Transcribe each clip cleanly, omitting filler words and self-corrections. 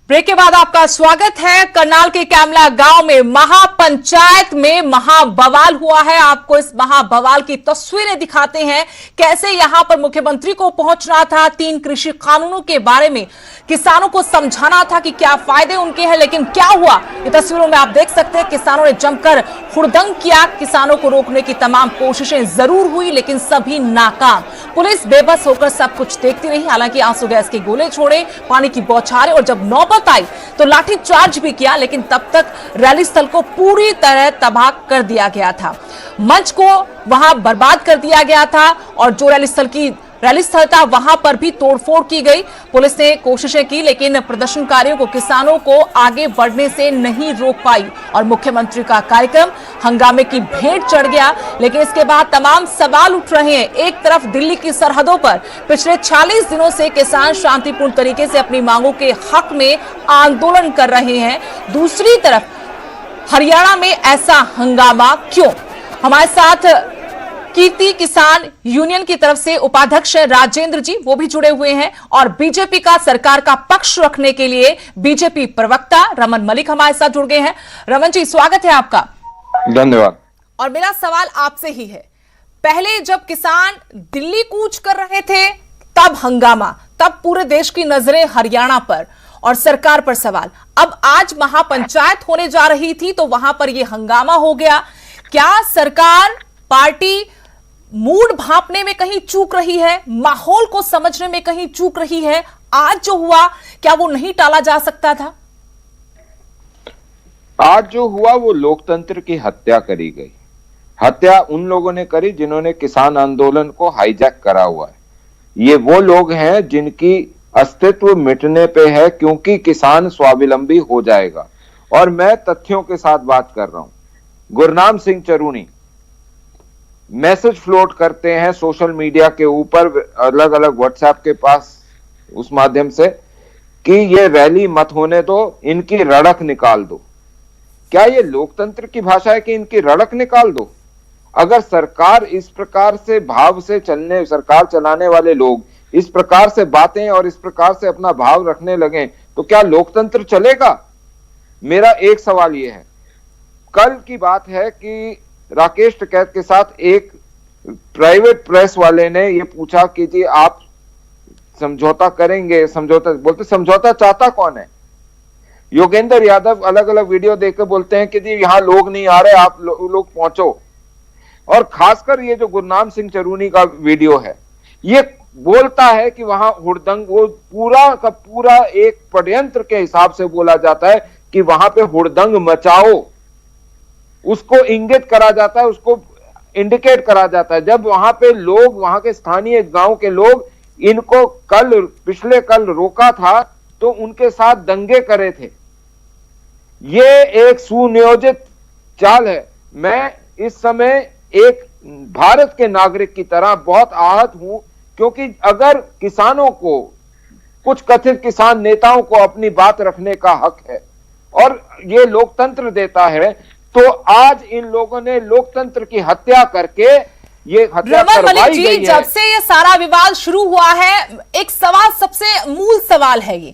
Break के बाद आपका स्वागत है। करनाल के कैमला गांव में महापंचायत में महाबवाल हुआ है। आपको इस महाबवाल की तस्वीरें दिखाते हैं, कैसे यहां पर मुख्यमंत्री को पहुंचना था, 3 कृषि कानूनों के बारे में किसानों को समझाना था कि क्या फायदे उनके हैं, लेकिन क्या हुआ ये तस्वीरों में आप देख सकते हैं। किसानों ने जमकर हुड़दंग किया। किसानों को रोकने की तमाम कोशिशें जरूर हुई, लेकिन सभी नाकाम। पुलिस बेबस होकर सब कुछ देखती रही। हालांकि आंसू गैस के गोले छोड़े, पानी की बौछारें, और जब नौबत आई तो लाठी चार्ज भी किया, लेकिन तब तक रैली स्थल को पूरी तरह तबाह कर दिया गया था। मंच को वहां बर्बाद कर दिया गया था, और जो रैली स्थल था वहां पर भी तोड़फोड़ की गई। पुलिस ने कोशिशें की, लेकिन प्रदर्शनकारियों को, किसानों को आगे बढ़ने से नहीं रोक पाई, और मुख्यमंत्री का कार्यक्रम हंगामे की भेंट चढ़ गया। लेकिन इसके बाद तमाम सवाल उठ रहे हैं। एक तरफ दिल्ली की सरहदों पर पिछले 40 दिनों से किसान शांतिपूर्ण तरीके से अपनी मांगों के हक में आंदोलन कर रहे हैं, दूसरी तरफ हरियाणा में ऐसा हंगामा क्यों? हमारे साथ कीर्ति किसान यूनियन की तरफ से उपाध्यक्ष राजेंद्र जी, वो भी जुड़े हुए हैं, और बीजेपी का सरकार का पक्ष रखने के लिए बीजेपी प्रवक्ता रमन मलिक हमारे साथ जुड़ गए हैं। रमन जी, स्वागत है आपका। धन्यवाद। और मेरा सवाल आपसे ही है, पहले जब किसान दिल्ली कूच कर रहे थे तब हंगामा, तब पूरे देश की नजरें हरियाणा पर और सरकार पर सवाल। अब आज महापंचायत होने जा रही थी तो वहां पर यह हंगामा हो गया। क्या सरकार, पार्टी मूड भांपने में कहीं चूक रही है, माहौल को समझने में कहीं चूक रही है? आज जो हुआ, क्या वो नहीं टाला जा सकता था? आज जो हुआ वो लोकतंत्र की हत्या करी गई। हत्या उन लोगों ने करी जिन्होंने किसान आंदोलन को हाईजैक करा हुआ है। ये वो लोग हैं जिनकी अस्तित्व मिटने पे है, क्योंकि किसान स्वावलंबी हो जाएगा। और मैं तथ्यों के साथ बात कर रहा हूं। गुरनाम सिंह चरूनी मैसेज फ्लोट करते हैं सोशल मीडिया के ऊपर, अलग अलग व्हाट्सएप के पास, उस माध्यम से कि ये रैली मत होने दो, इनकी रड़क निकाल दो। क्या ये लोकतंत्र की भाषा है कि इनकी रड़क निकाल दो? अगर सरकार इस प्रकार से भाव से चलने, सरकार चलाने वाले लोग इस प्रकार से बातें और इस प्रकार से अपना भाव रखने लगे, तो क्या लोकतंत्र चलेगा? मेरा एक सवाल यह है, कल की बात है कि राकेश टिकैत के साथ एक प्राइवेट प्रेस वाले ने यह पूछा कि जी आप समझौता करेंगे? समझौता बोलते, समझौता चाहता कौन है? योगेंद्र यादव अलग अलग वीडियो देखकर बोलते हैं कि जी यहां लोग नहीं आ रहे, आप लोग पहुंचो। और खासकर ये जो गुरनाम सिंह चरूनी का वीडियो है, ये बोलता है कि वहां हुड़दंग, वो पूरा का पूरा एक षड्यंत्र के हिसाब से बोला जाता है कि वहां पे हुड़दंग मचाओ, उसको इंगित करा जाता है, उसको इंडिकेट करा जाता है। जब वहां पे लोग, वहां के स्थानीय गांव के लोग इनको पिछले कल रोका था तो उनके साथ दंगे करे थे। ये एक सुनियोजित चाल है। मैं इस समय एक भारत के नागरिक की तरह बहुत आहत हूं, क्योंकि अगर किसानों को, कुछ कथित किसान नेताओं को अपनी बात रखने का हक है और ये लोकतंत्र देता है, तो आज इन लोगों ने लोकतंत्र की हत्या करके ये हत्या करवाई गई है। जब से ये सारा विवाद शुरू हुआ है, एक सवाल, सबसे मूल सवाल है ये,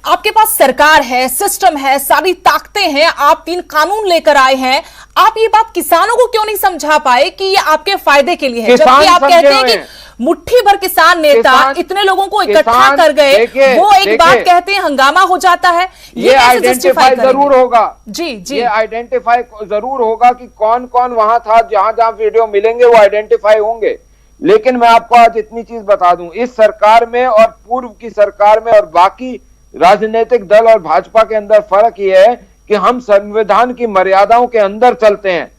आपके पास सरकार है, सिस्टम है, सारी ताकतें हैं, आप 3 कानून लेकर आए हैं, आप ये बात किसानों को क्यों नहीं समझा पाए कि ये आपके फायदे के लिए है? जबकि आप कहते हैं कि मुट्ठी भर किसान नेता इतने लोगों को इकट्ठा कर गए, वो एक बात कहते हैं, हंगामा हो जाता है। ये आइडेंटिफाई जरूर होगा। जी जी, ये आइडेंटिफाई जरूर होगा कि कौन कौन वहां था। जहां जहां वीडियो मिलेंगे वो आइडेंटिफाई होंगे। लेकिन मैं आपको आज इतनी चीज बता दूं, इस सरकार में और पूर्व की सरकार में और बाकी राजनीतिक दल और भाजपा के अंदर फर्क यह है कि हम संविधान की मर्यादाओं के अंदर चलते हैं।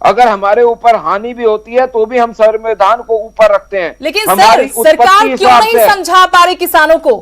अगर हमारे ऊपर हानि भी होती है तो भी हम संविधान को ऊपर रखते हैं। लेकिन सर, सरकार क्यों नहीं समझा पा रही किसानों को?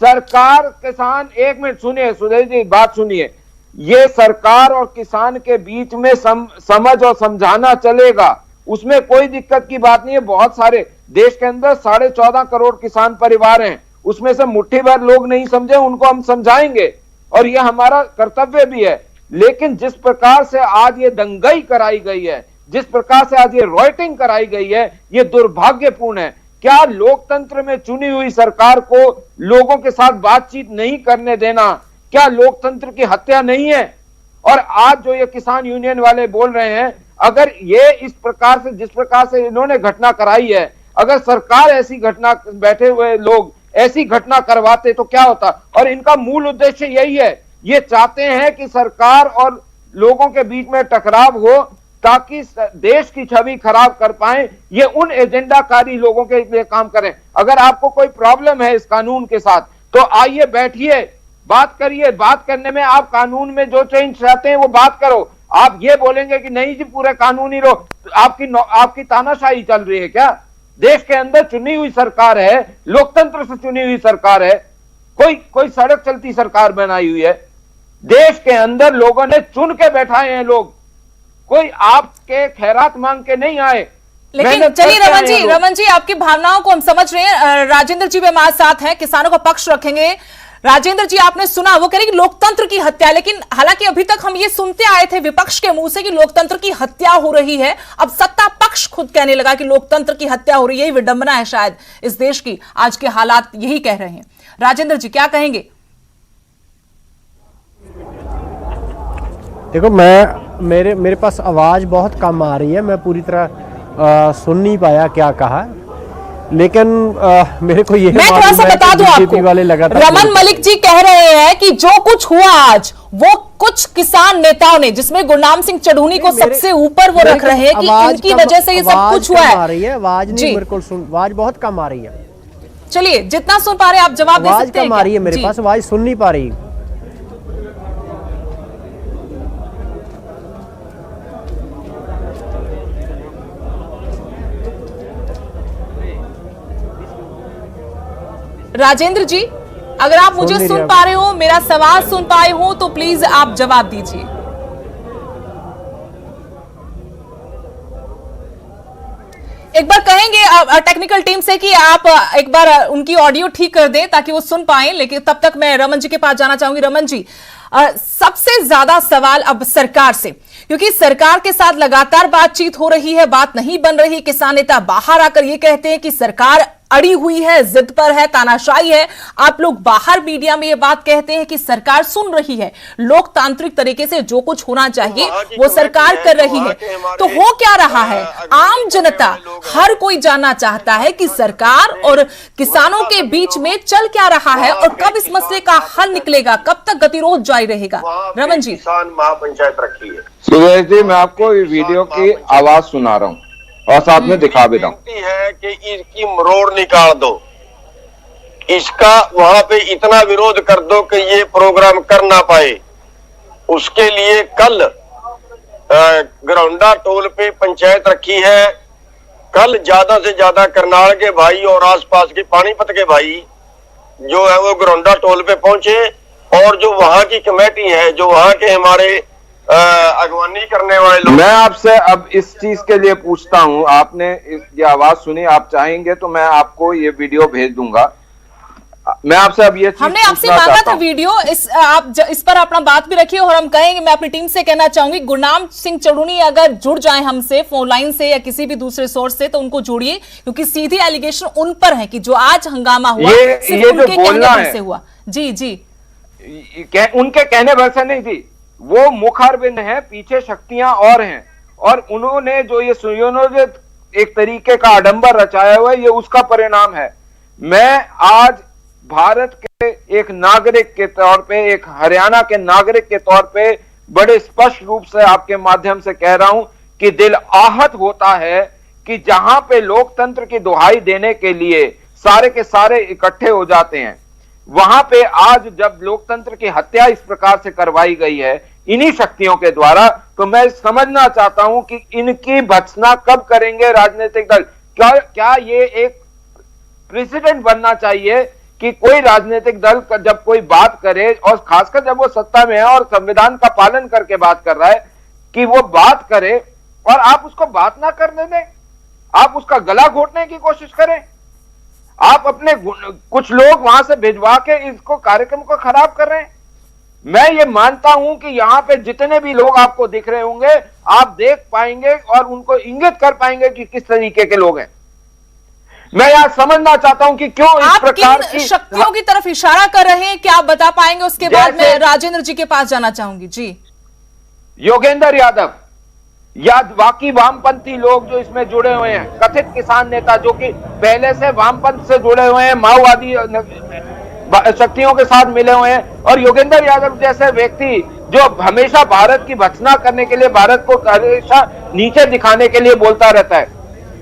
सरकार, किसान, एक मिनट सुनिए सुधीर जी, बात सुनिए। ये सरकार और किसान के बीच में समझ और समझाना चलेगा, उसमें कोई दिक्कत की बात नहीं है। बहुत सारे देश के अंदर 14.5 करोड़ किसान परिवार हैं, उसमें से मुट्ठी भर लोग नहीं समझे, उनको हम समझाएंगे और यह हमारा कर्तव्य भी है। लेकिन जिस प्रकार से आज ये दंगई कराई गई है, जिस प्रकार से आज ये रॉयटिंग कराई गई है, ये दुर्भाग्यपूर्ण है। क्या लोकतंत्र में चुनी हुई सरकार को लोगों के साथ बातचीत नहीं करने देना क्या लोकतंत्र की हत्या नहीं है? और आज जो ये किसान यूनियन वाले बोल रहे हैं, अगर ये इस प्रकार से, जिस प्रकार से इन्होंने घटना कराई है, अगर सरकार ऐसी घटना, बैठे हुए लोग ऐसी घटना करवाते तो क्या होता? और इनका मूल उद्देश्य यही है, ये चाहते हैं कि सरकार और लोगों के बीच में टकराव हो ताकि देश की छवि खराब कर पाए। ये उन एजेंडाकारी लोगों के लिए काम करें। अगर आपको कोई प्रॉब्लम है इस कानून के साथ तो आइए, बैठिए, बात करिए। बात करने में आप कानून में जो चेंज चाहते हैं वो बात करो। आप ये बोलेंगे कि नहीं जी पूरे कानूनी रो, तो आपकी तानाशाही चल रही है क्या? देश के अंदर चुनी हुई सरकार है, लोकतंत्र से चुनी हुई सरकार है, कोई सड़क चलती सरकार बनाई हुई है। देश के अंदर लोगों ने चुन के बैठाए हैं लोग, कोई आपके खैरात मांग के नहीं आए। लेकिन चलिए रमन जी आपकी भावनाओं को हम समझ रहे हैं। राजेंद्र जी भी हमारे साथ हैं, किसानों का पक्ष रखेंगे। राजेंद्र जी, आपने सुना, वो कह रहे कि लोकतंत्र की हत्या, लेकिन हालांकि अभी तक हम ये सुनते आए थे विपक्ष के मुंह से कि लोकतंत्र की हत्या हो रही है। अब सत्ता पक्ष खुद कहने लगा कि लोकतंत्र की हत्या हो रही है। यही विडंबना है शायद इस देश की, आज के हालात यही कह रहे हैं। राजेंद्र जी क्या कहेंगे? देखो, मेरे पास आवाज़ बहुत कम आ रही है, मैं पूरी तरह सुन नहीं पाया क्या कहा, लेकिन मेरे को ये मैं थोड़ा सा बता दूं आपको, रमन मलिक जी कह रहे हैं कि जो कुछ हुआ आज वो कुछ किसान नेताओं ने, जिसमें गुरनाम सिंह चढ़ूनी को सबसे ऊपर वो रख रहे हैं कि इनकी वजह से ये सब कुछ हुआ है। आवाज नहीं, मेरे को आवाज बहुत कम आ रही है। चलिए, जितना सुन पा रहे हैं आप जवाब दे सकते हैं। आवाज कम आ रही है, मेरे पास आवाज सुन नहीं पा रही। राजेंद्र जी, अगर आप मुझे सुन पा रहे हो, मेरा सवाल सुन पाए हो, तो प्लीज आप जवाब दीजिए। एक बार कहेंगे टेक्निकल टीम से कि आप एक बार उनकी ऑडियो ठीक कर दें ताकि वो सुन पाए। लेकिन तब तक मैं रमन जी के पास जाना चाहूंगी। रमन जी, सबसे ज्यादा सवाल अब सरकार से, क्योंकि सरकार के साथ लगातार बातचीत हो रही है, बात नहीं बन रही। किसान नेता बाहर आकर ये कहते हैं कि सरकार अड़ी हुई है, जिद पर है, तानाशाही है। आप लोग बाहर मीडिया में ये बात कहते हैं कि सरकार सुन रही है, लोकतांत्रिक तरीके से जो कुछ होना चाहिए वो सरकार कर रही है। तो हो क्या रहा है? आम जनता, हर कोई जानना चाहता है कि सरकार और किसानों के बीच में चल क्या रहा है और कब इस मसले का हल निकलेगा, कब तक गतिरोध जारी रहेगा? रमन जी। किसान महापंचायत रखी है। सुरेश जी, मैं आपको वीडियो की आवाज सुना रहा हूँ और साथ में दिखा भी रहा हूं। है कि इसकी मरोड़ निकाल दो, इसका वहां पे इतना विरोध कर दो कि ये प्रोग्राम कर ना पाए। उसके लिए कल ग्राउंडा टोल पे पंचायत रखी है। कल ज्यादा से ज्यादा करनाल के भाई और आसपास के पानीपत के भाई जो है वो ग्राउंडा टोल पे पहुंचे, और जो वहां की कमेटी है, जो वहां के हमारे अगवानी करने वाले लोग। मैं आपसे अब इस चीज के लिए पूछता हूं, आपने ये आवाज सुनी, आप चाहेंगे तो मैं आपको ये वीडियो भेज दूंगा। मैं आपसे अब ये चीज हमने आपसे मांगा था वीडियो, आप इस पर अपना बात भी रखिए। और हम कहेंगे, मैं अपनी टीम से कहना चाहूंगी, गुरनाम सिंह चढ़ूनी अगर जुड़ जाए हमसे फोन लाइन से या किसी भी दूसरे सोर्स से, तो उनको जोड़िए, क्योंकि सीधी एलिगेशन उन पर है कि जो आज हंगामा हुआ ये उनके कहने भर से हुआ। जी, उनके कहने भर से नहीं थी, वो मुखारबिंद है, पीछे शक्तियां और हैं, और उन्होंने जो ये सुयोजित एक तरीके का आडंबर रचाया हुआ है, ये उसका परिणाम है। मैं आज भारत के एक नागरिक के तौर पे, एक हरियाणा के नागरिक के तौर पे बड़े स्पष्ट रूप से आपके माध्यम से कह रहा हूं कि दिल आहत होता है कि जहां पे लोकतंत्र की दुहाई देने के लिए सारे के सारे इकट्ठे हो जाते हैं, वहां पे आज जब लोकतंत्र की हत्या इस प्रकार से करवाई गई है इन्हीं शक्तियों के द्वारा, तो मैं समझना चाहता हूं कि इनकी भत्सना कब करेंगे राजनीतिक दल? क्या ये एक प्रेसिडेंट बनना चाहिए कि कोई राजनीतिक दल जब कोई बात करे, और खासकर जब वो सत्ता में है और संविधान का पालन करके बात कर रहा है, कि वो बात करे और आप उसको बात ना करने दें, आप उसका गला घोटने की कोशिश करें, आप अपने कुछ लोग वहां से भिजवा के इसको कार्यक्रम को खराब कर रहे हैं। मैं ये मानता हूं कि यहां पे जितने भी लोग आपको दिख रहे होंगे, आप देख पाएंगे और उनको इंगित कर पाएंगे कि किस तरीके के लोग हैं। मैं यहाँ समझना चाहता हूं कि क्यों इस आप प्रकार किन की शक्तियों की तरफ इशारा कर रहे हैं, क्या आप बता पाएंगे? उसके बाद जैसे- मैं राजेंद्र जी के पास जाना चाहूंगी। जी, योगेंद्र यादव या बाकी वामपंथी लोग जो इसमें जुड़े हुए हैं, कथित किसान नेता जो कि पहले से वामपंथ से जुड़े हुए हैं, माओवादी शक्तियों के साथ मिले हुए हैं, और योगेंद्र यादव जैसे व्यक्ति जो हमेशा भारत की भर्त्सना करने के लिए, भारत को हमेशा नीचे दिखाने के लिए बोलता रहता है,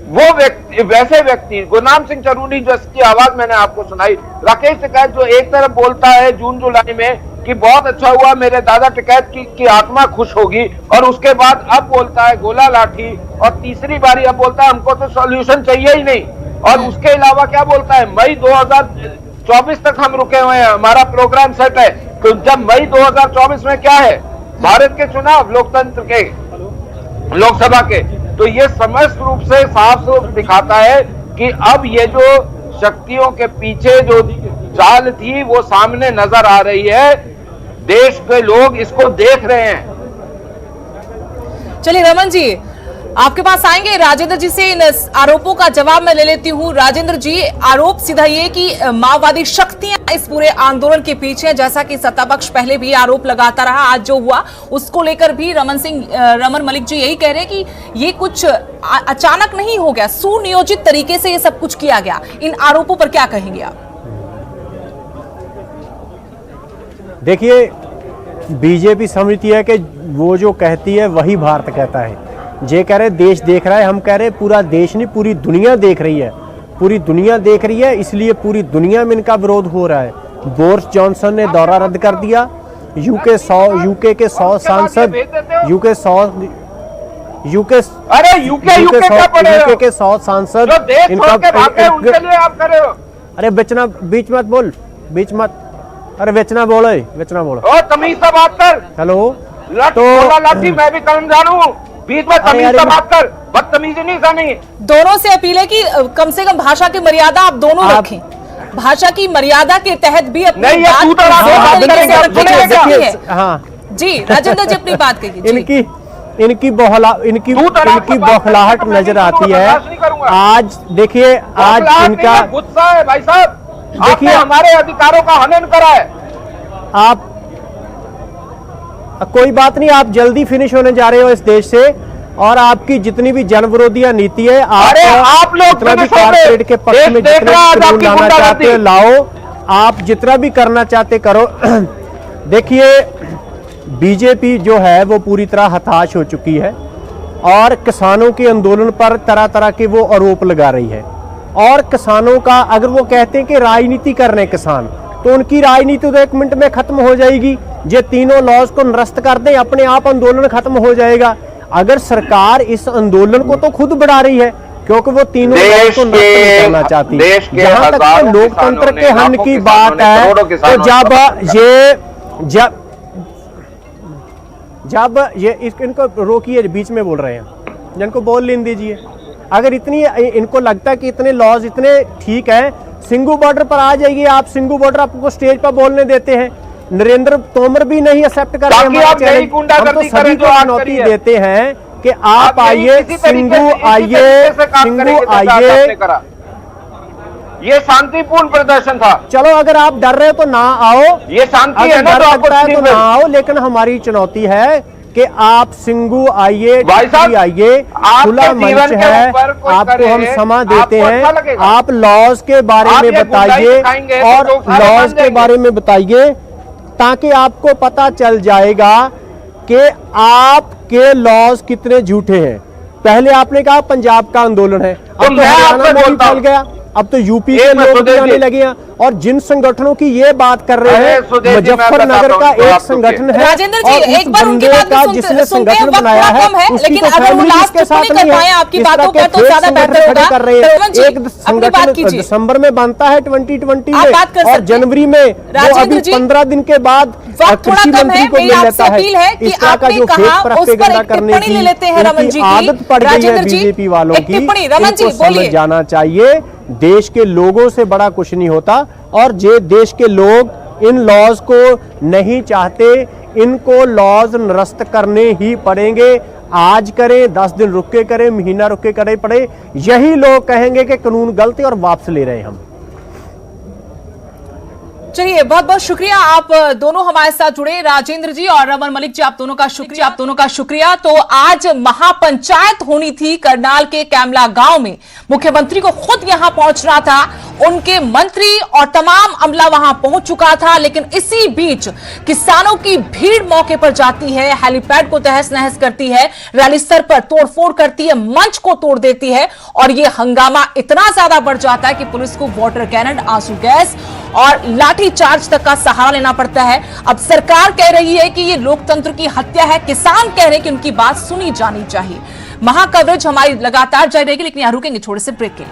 वो व्यक्ति, वैसे व्यक्ति गुरनाम सिंह चरूनी जिसकी आवाज मैंने आपको सुनाई, राकेश टिकैत जो एक तरफ बोलता है जून जुलाई में कि बहुत अच्छा हुआ मेरे दादा टिकैत की आत्मा खुश होगी, और उसके बाद अब बोलता है गोला लाठी, और तीसरी बारी अब बोलता है हमको तो सॉल्यूशन चाहिए ही नहीं, और उसके अलावा क्या बोलता है, मई 2024 तक हम रुके हुए हैं, हमारा प्रोग्राम सेट है। तो जब मई 2024 में क्या है, भारत के चुनाव, लोकतंत्र के, लोकसभा के, तो ये स्पष्ट रूप से साफ साफ दिखाता है कि अब ये जो शक्तियों के पीछे जो चाल थी वो सामने नजर आ रही है, देश के लोग इसको देख रहे हैं। चलिए रमन जी, आपके पास आएंगे। राजेंद्र जी से इन आरोपों का जवाब मैं ले लेती हूं। राजेंद्र जी, आरोप सीधा ये कि माओवादी शक्तियां इस पूरे आंदोलन के पीछे हैं, जैसा कि सत्तापक्ष पहले भी आरोप लगाता रहा। आज जो हुआ उसको लेकर भी रमन मलिक जी यही कह रहे हैं कि ये कुछ अचानक नहीं हो गया, सुनियोजित तरीके से ये सब कुछ किया गया। इन आरोपों पर क्या कहेंगे आप? देखिए, बीजेपी समझती है कि वो जो कहती है वही भारत कहता है। जे कह रहे देश देख रहा है, हम कह रहे पूरा देश नहीं, पूरी दुनिया देख रही है, पूरी दुनिया देख रही है, इसलिए पूरी दुनिया में इनका विरोध हो रहा है। बोरिस जॉनसन ने दौरा रद्द कर दिया, यूके के 100 सांसद, यूके के 100 सांसद उनके लिए आप कर रहे हो। अरे बीच मत बोल, बीच मत, अरे बेचना बोलो तमीज से बात कर। हेलो, तो लाठी मैं भी कलम जानू, बीच में तमीज से बात कर, बदतमीजी नहीं करनी। दोनों से अपील है कि कम से कम भाषा की मर्यादा आप दोनों रखें। भाषा की मर्यादा के तहत भी अपनी नहीं, बात तू तो हाँ जी, राजेंद्र जी अपनी बात कहिए। इनकी बौखलाहट नजर आती है। आज देखिए, आज इनका गुस्सा है भाई साहब, देखिए हमारे अधिकारों का हनन करा है। आप कोई बात नहीं, आप जल्दी फिनिश होने जा रहे हो इस देश से, और आपकी जितनी भी जन विरोधी नीति है, आप लोग जितना भी कारपोरेट के पक्ष में जितने भी कानून लाना चाहते हो लाओ, आप जितना भी करना चाहते करो। देखिए, बीजेपी जो है वो पूरी तरह हताश हो चुकी है, और किसानों के आंदोलन पर तरह तरह के वो आरोप लगा रही है। और किसानों का, अगर वो कहते हैं कि राजनीति कर रहे हैं किसान, तो उनकी राजनीति तो 1 मिनट में खत्म हो जाएगी। ये तीनों लॉज को निरस्त कर दें, अपने आप आंदोलन खत्म हो जाएगा। अगर सरकार इस आंदोलन को तो खुद बढ़ा रही है, क्योंकि वो तीनों लॉज को निरस्त नहीं करना चाहती। जहां तक लोकतंत्र के हन की बात है, तो जब ये इनको रोकिए, बीच में बोल रहे हैं, जिनको बोल लेने दीजिए। अगर इतनी इनको लगता है कि इतने लॉज इतने ठीक है, सिंगू बॉर्डर पर आ जाइए आप। सिंगू बॉर्डर आपको स्टेज पर बोलने देते हैं, नरेंद्र तोमर भी नहीं एक्सेप्ट कर रहे हैं हमारा चैलेंज। हम तो सभी को चुनौती देते हैं कि आप आइए, सिंगू आइए। ये शांतिपूर्ण प्रदर्शन था। चलो, अगर आप डर रहे हो तो ना आओ, ये शांति है ना, डर लगता है तो ना आओ, लेकिन हमारी चुनौती है कि आप सिंगू आइए, आइए, खुला मंच है, आपको हम समा देते हैं। आप लॉज के बारे में बताइए, और लॉज के बारे में बताइए, ताकि आपको पता चल जाएगा कि आपके लॉज कितने झूठे हैं। पहले आपने कहा पंजाब का आंदोलन है, अब तो हरियाणा में भी फैल गया, अब तो यूपी के लोग भी आने लगे हैं। और जिन संगठनों की ये बात कर रहे हैं, मुजफ्फरनगर का एक संगठन है, राजेंद्र जी एक बार उनकी बात का जिसने संगठन बनाया है, लेकिन अगर वो लास्ट के साथ नहीं है, आपकी बातों पर तो ज्यादा बेहतर होगा। कर रहे हैं। एक संगठन दिसंबर में बनता है 2020 में, और जनवरी में वो अभी 15 दिन के बाद कृषि मंत्री को मिल लेता है। इस तरह का जो फेक प्रोपेगेंडा करने की आदत पड़ गई है बीजेपी वालों की, इनको समझ जाना चाहिए। देश के लोगों से बड़ा कुछ नहीं होता, और जे देश के लोग इन लॉज को नहीं चाहते, इनको लॉज निरस्त करने ही पड़ेंगे। आज करें, 10 दिन रुक के करें, महीना रुक के करें पड़े, यही लोग कहेंगे कि कानून गलत है और वापस ले रहे हैं हम। चलिए, बहुत बहुत शुक्रिया, आप दोनों हमारे साथ जुड़े, राजेंद्र जी और रमन मलिक जी, आप दोनों का शुक्रिया। तो आज महापंचायत होनी थी करनाल के कैमला गांव में, मुख्यमंत्री को खुद यहां पहुंचना था, उनके मंत्री और तमाम अमला वहां पहुंच चुका था, लेकिन इसी बीच किसानों की भीड़ मौके पर जाती है, हेलीपैड को तहस नहस करती है, रैली स्थल पर तोड़फोड़ करती है, मंच को तोड़ देती है, और यह हंगामा इतना ज्यादा बढ़ जाता है कि पुलिस को वाटर कैनन, आंसू गैस और लाठी चार्ज तक का सहारा लेना पड़ता है। अब सरकार कह रही है कि ये लोकतंत्र की हत्या है, किसान कह रहे हैं कि उनकी बात सुनी जानी चाहिए। महा कवरेज हमारी लगातार जारी रहेगी, लेकिन यहां रुकेंगे छोटे से ब्रेक के लिए।